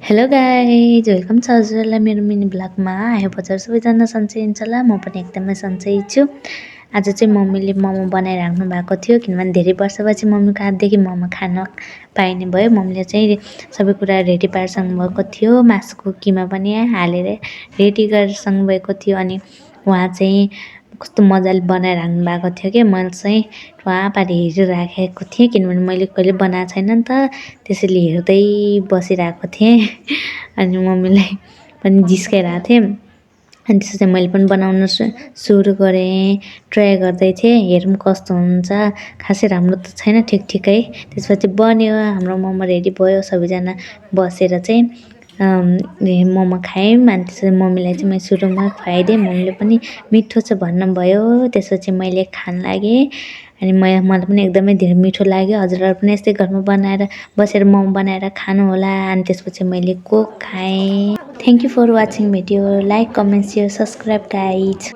Hello guys welcome छ हजुरहरूलाई मेरो मिनी ब्लगमा। आयो बजार सबैजना सन्चै हुनुहुन्छ होला। म पनि एकदमै सन्चै छु। आज चाहिँ मम्मीले मोमो बनाइराख्नु भएको थियो, किनभने धेरै वर्षपछि मम्मीको हातदेखि मोमो खान पाइने भयो। मम्मीले चाहिँ सबै कुरा रेडी पारिसक्नु भएको थियो, मासुको किमा पनि हालेर रेडी गरिसक्नु भएको थियो। अनि उहाँ चाहिँ कस्तो मजाले बनाइराख्नु भएको थियो कि मैले चाहिँ वहाँ पारि हेरिराखेको थिएँ, किनभने मैले कहिले बनाएको छैन नि त। त्यसैले हेर्दै बसिरहेको थिएँ अनि मम्मीलाई पनि जिस्काइरहेको थिएँ। अनि त्यसपछि मैले पनि बनाउन सुरु गरेँ, ट्राई गर्दै थिएँ, हेरौँ कस्तो हुन्छ। खासै राम्रो त छैन, ठिकै। त्यसपछि बन्यो, हाम्रो मोमो रेडी भयो। सबैजना बसेर चाहिँ मोमो खायौँ। अनि त्यसपछि मम्मीलाई चाहिँ मैले सुरुमा खुवाइदिएँ, मम्मीले पनि मिठो छ भन्नुभयो। त्यसपछि मैले खान लागेँ अनि मलाई पनि एकदमै धेरै मिठो लाग्यो। हजुरहरू पनि यस्तै घरमा बनाएर बसेर मोमो बनाएर खानु होला। अनि त्यसपछि मैले कोक खाएँ। Thank you for watching video. Like, comment, share, subscribe guys.